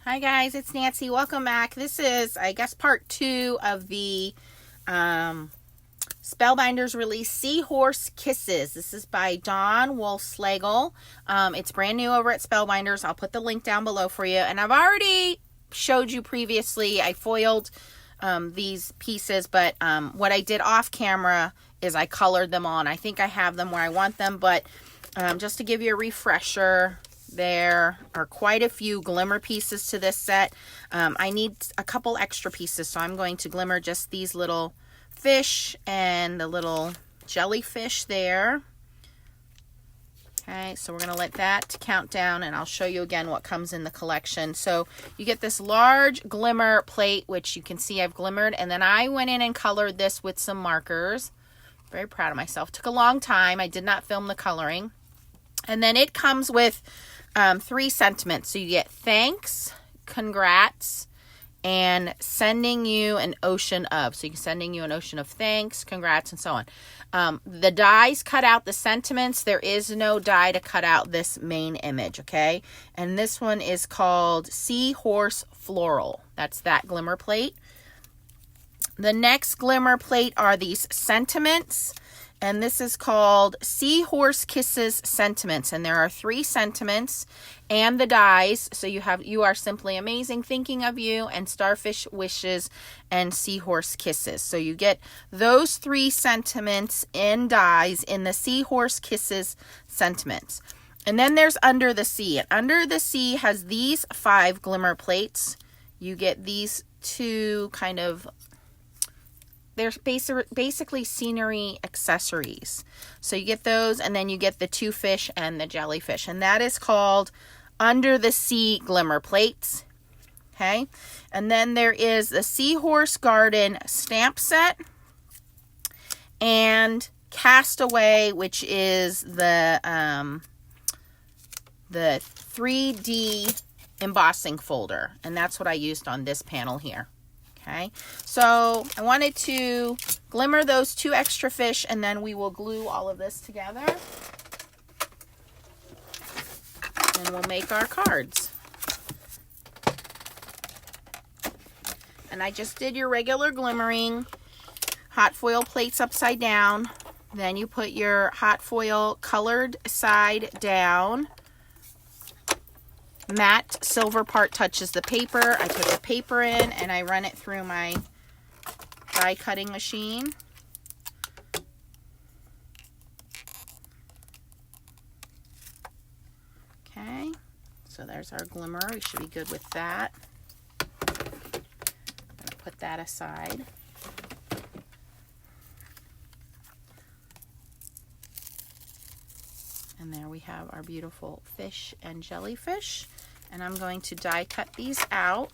Hi guys, it's Nancy. Welcome back. This is, I guess, part 2 of the Spellbinders release, Seahorse Kisses. This is by Dawn Woleslagle. It's brand new over at Spellbinders. I'll put the link down below for you. And I've already showed you previously, I foiled these pieces, but what I did off camera is I colored them on. I think I have them where I want them, but just to give you a refresher, there are quite a few glimmer pieces to this set. I need a couple extra pieces, so I'm going to glimmer just these little fish and the little jellyfish there. Okay, so we're going to let that count down, and I'll show you again what comes in the collection. So you get this large glimmer plate, which you can see I've glimmered, and then I went in and colored this with some markers. Very proud of myself. Took a long time. I did not film the coloring. And then it comes with 3 sentiments. So you get thanks, congrats, and sending you an ocean of. So you can sending you an ocean of thanks, congrats, and so on. The dies cut out the sentiments. There is no die to cut out this main image, okay? And this one is called Seahorse Floral. That's that glimmer plate. The next glimmer plate are these sentiments. And this is called Seahorse Kisses Sentiments. And there are 3 sentiments and the dies. So you are simply amazing, thinking of you, and starfish wishes, and seahorse kisses. So you get those 3 sentiments in dies in the Seahorse Kisses Sentiments. And then there's Under the Sea. And Under the Sea has these 5 glimmer plates. You get these 2 kind of, they're basically scenery accessories. So you get those, and then you get the 2 fish and the jellyfish. And that is called Under the Sea Glimmer Plates. Okay. And then there is the Seahorse Garden stamp set and Castaway, which is the 3D embossing folder. And that's what I used on this panel here. Okay, so I wanted to glimmer those 2 extra fish, and then we will glue all of this together. And we'll make our cards. And I just did your regular glimmering. Hot foil plates upside down. Then you put your hot foil colored side down. Matte silver part touches the paper. I put the paper in and I run it through my die cutting machine. Okay, so there's our glimmer. We should be good with that. I'm going to put that aside. And there we have our beautiful fish and jellyfish. And I'm going to die cut these out.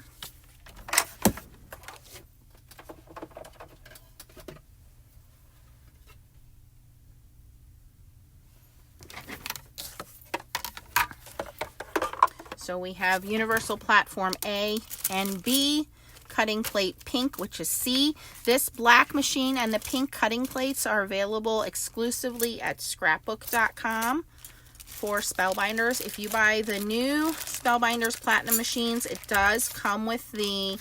So we have Universal Platform A and B, cutting plate pink, which is C. This black machine and the pink cutting plates are available exclusively at Scrapbook.com. for Spellbinders. If you buy the new Spellbinders Platinum machines, it does come with the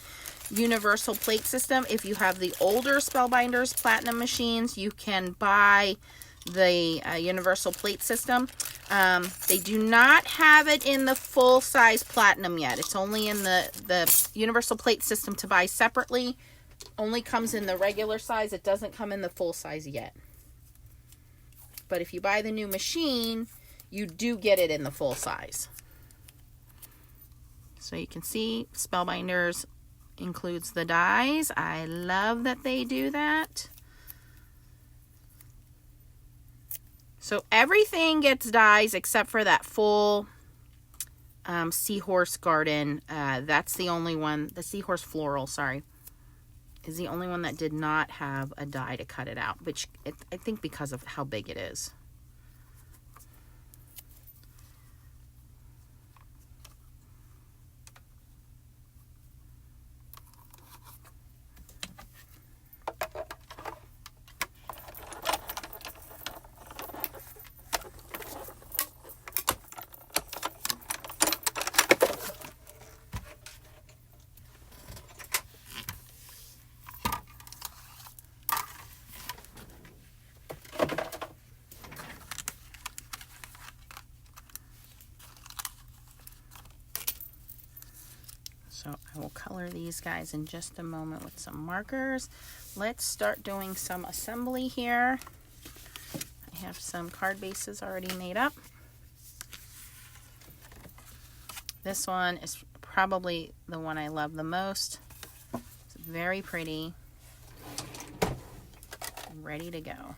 universal plate system. If you have the older Spellbinders Platinum machines, you can buy the universal plate system. They do not have it in the full-size Platinum yet. It's only in the universal plate system to buy separately. Only comes in the regular size. It doesn't come in the full size yet. But if you buy the new machine, you do get it in the full size. So you can see Spellbinders includes the dies. I love that they do that. So everything gets dies except for that full Seahorse Garden. That's the only one, the Seahorse Floral, sorry, is the only one that did not have a die to cut it out, which I think because of how big it is. So I will color these guys in just a moment with some markers. Let's start doing some assembly here. I have some card bases already made up. This one is probably the one I love the most. It's very pretty. Ready to go.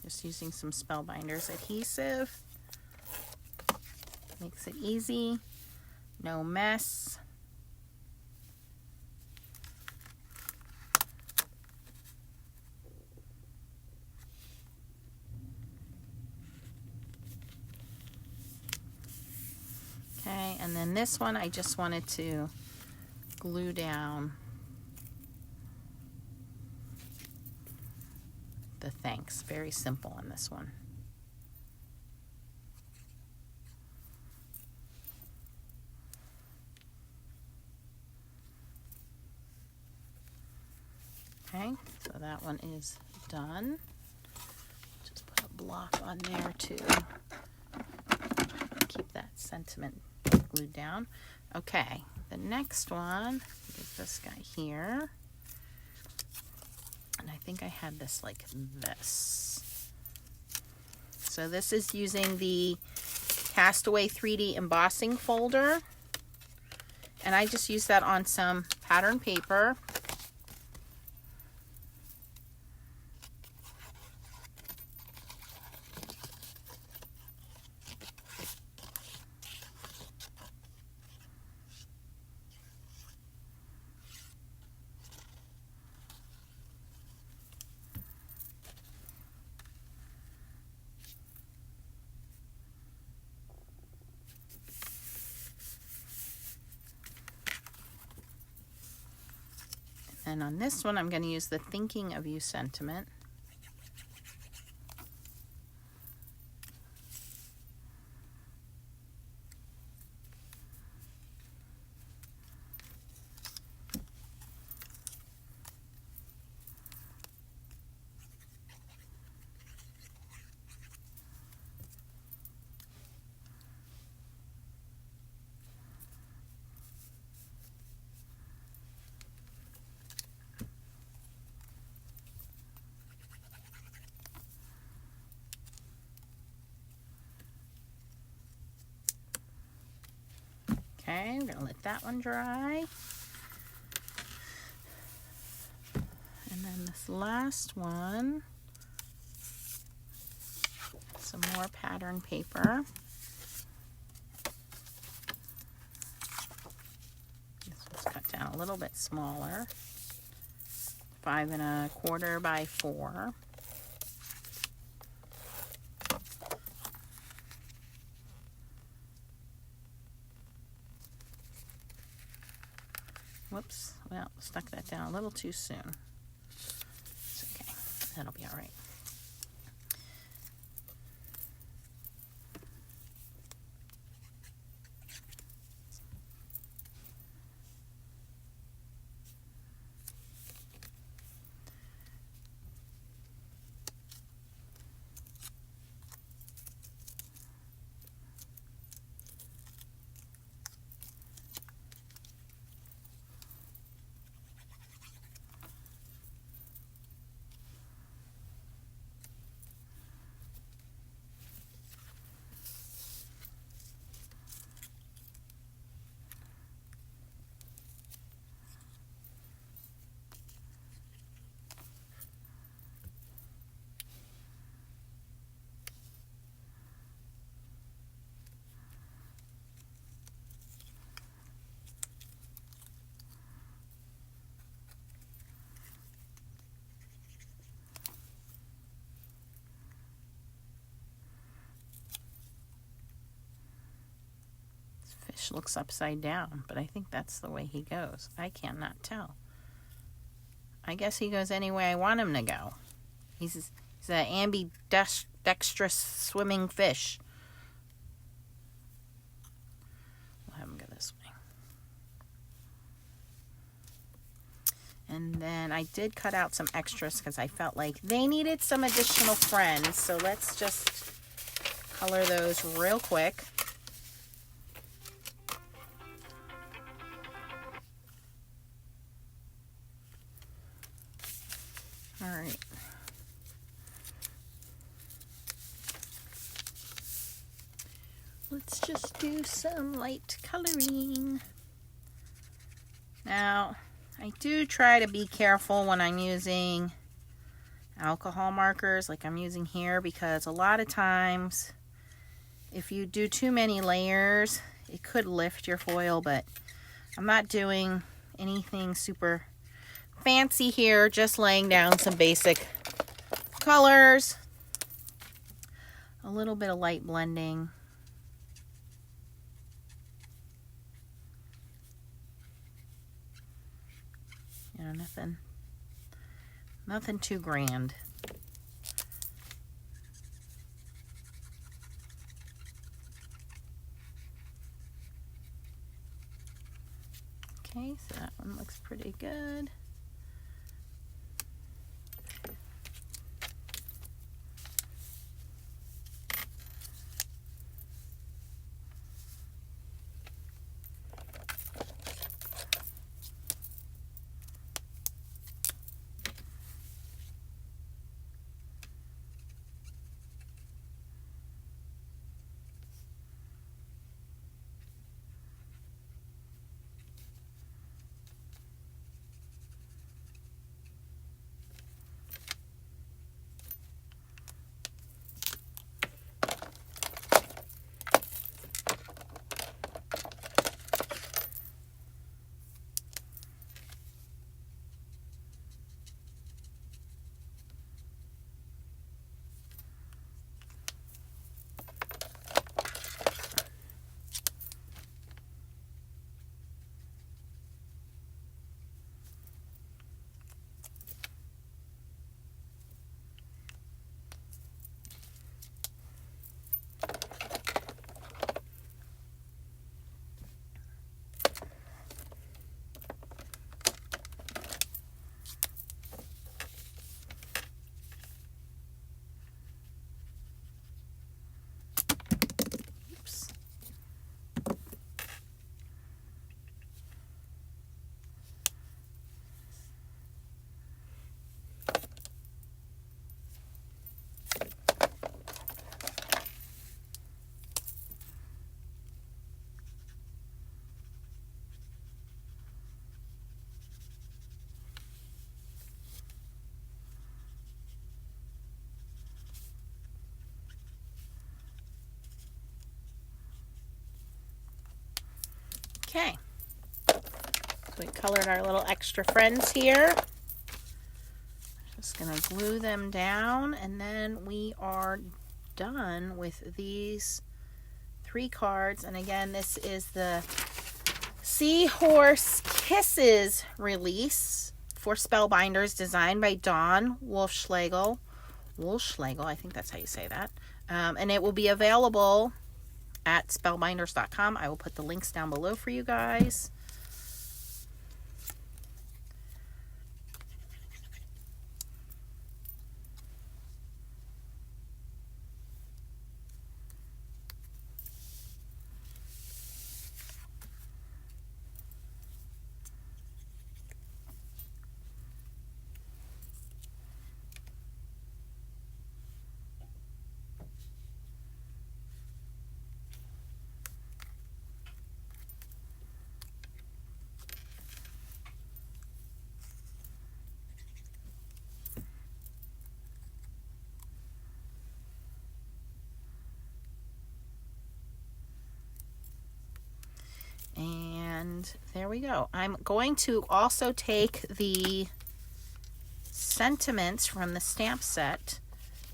Just using some Spellbinders adhesive. Makes it easy. No mess. Okay, and then this one I just wanted to glue down the thanks. Very simple on this one. Okay, so that one is done. Just put a block on there to keep that sentiment glued down. Okay, the next one is this guy here. And I think I had this like this. So this is using the Castaway 3D embossing folder. And I just used that on some pattern paper. And on this one, I'm going to use the Thinking of You sentiment. Okay, I'm going to let that one dry. And then this last one, some more pattern paper. This one's cut down a little bit smaller, 5 1/4 by 4. Whoops, well, stuck that down a little too soon. It's okay, that'll be all right. Fish looks upside down, but I think that's the way he goes. I cannot tell. I guess he goes any way I want him to go. He's an ambidextrous swimming fish. We'll have him go this way. And then I did cut out some extras because I felt like they needed some additional friends. So let's just color those real quick. All right. Let's just do some light coloring. Now, I do try to be careful when I'm using alcohol markers like I'm using here, because a lot of times if you do too many layers, it could lift your foil, but I'm not doing anything super fancy here, just laying down some basic colors, a little bit of light blending. You know, nothing too grand. Okay, so that one looks pretty good. Okay, so we colored our little extra friends here. Just gonna glue them down, and then we are done with these 3 cards. And again, this is the Seahorse Kisses release for Spellbinders, designed by Dawn Woleslagle. I think that's how you say that. And it will be available at spellbinders.com. I will put the links down below for you guys. And there we go. I'm going to also take the sentiments from the stamp set,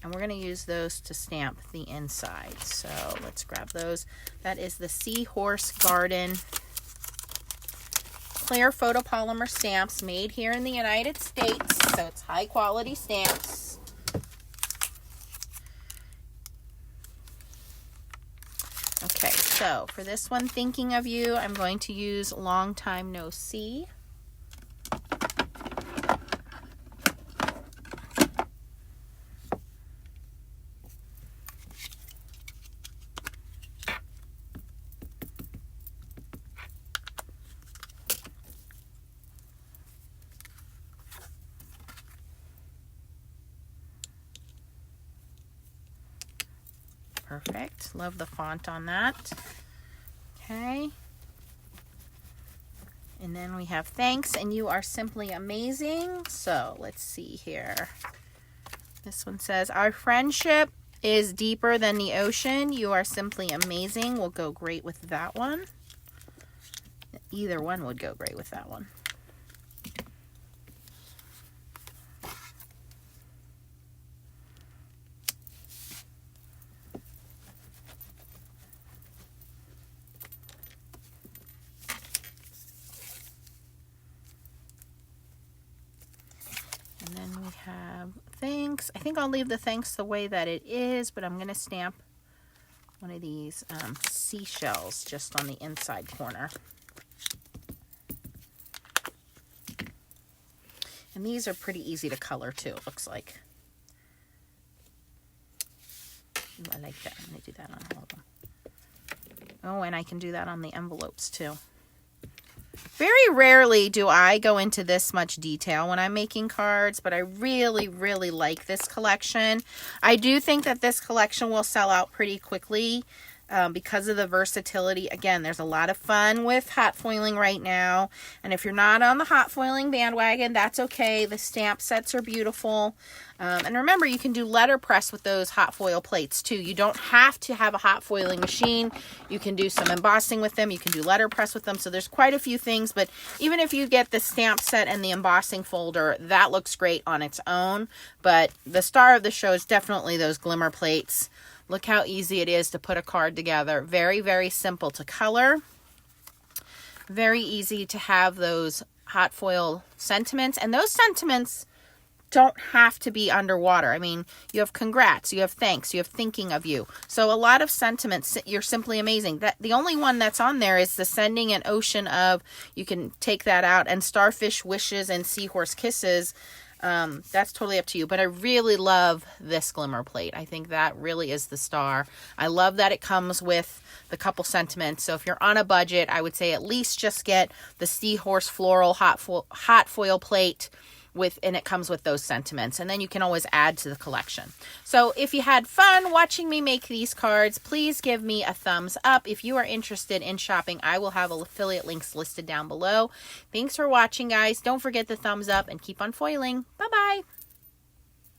and we're going to use those to stamp the inside. So let's grab those. That is the Seahorse Garden clear photopolymer stamps, made here in the United States. So it's high quality stamps. Okay, so for this one, Thinking of You, I'm going to use Long Time No See. Perfect. Love the font on that. Okay. And then we have thanks, and you are simply amazing. So let's see here. This one says, our friendship is deeper than the ocean. You are simply amazing. Will go great with that one. Either one would go great with that one. And then we have thanks. I think I'll leave the thanks the way that it is, but I'm going to stamp one of these seashells just on the inside corner. And these are pretty easy to color too, it looks like. Ooh, I like that. I'm going to do that on all of them. Oh, and I can do that on the envelopes too. Very rarely do I go into this much detail when I'm making cards, but I really, really like this collection. I do think that this collection will sell out pretty quickly because of the versatility. Again, there's a lot of fun with hot foiling right now. And if you're not on the hot foiling bandwagon, that's okay. The stamp sets are beautiful. And remember, you can do letterpress with those hot foil plates too. You don't have to have a hot foiling machine. You can do some embossing with them. You can do letterpress with them. So there's quite a few things. But even if you get the stamp set and the embossing folder, that looks great on its own. But the star of the show is definitely those glimmer plates. Look how easy it is to put a card together. Very, very simple to color. Very easy to have those hot foil sentiments. And those sentiments don't have to be underwater. I mean, you have congrats, you have thanks, you have thinking of you. So a lot of sentiments, you're simply amazing. The only one that's on there is the sending an ocean of, you can take that out, and starfish wishes and seahorse kisses. That's totally up to you, but I really love this glimmer plate. I think that really is the star. I love that it comes with the couple sentiments. So if you're on a budget, I would say at least just get the Seahorse floral hot foil plate and it comes with those sentiments, and then you can always add to the collection. So if you had fun watching me make these cards, please give me a thumbs up. If you are interested in shopping, I will have affiliate links listed down below. Thanks for watching, guys. Don't forget the thumbs up and keep on foiling.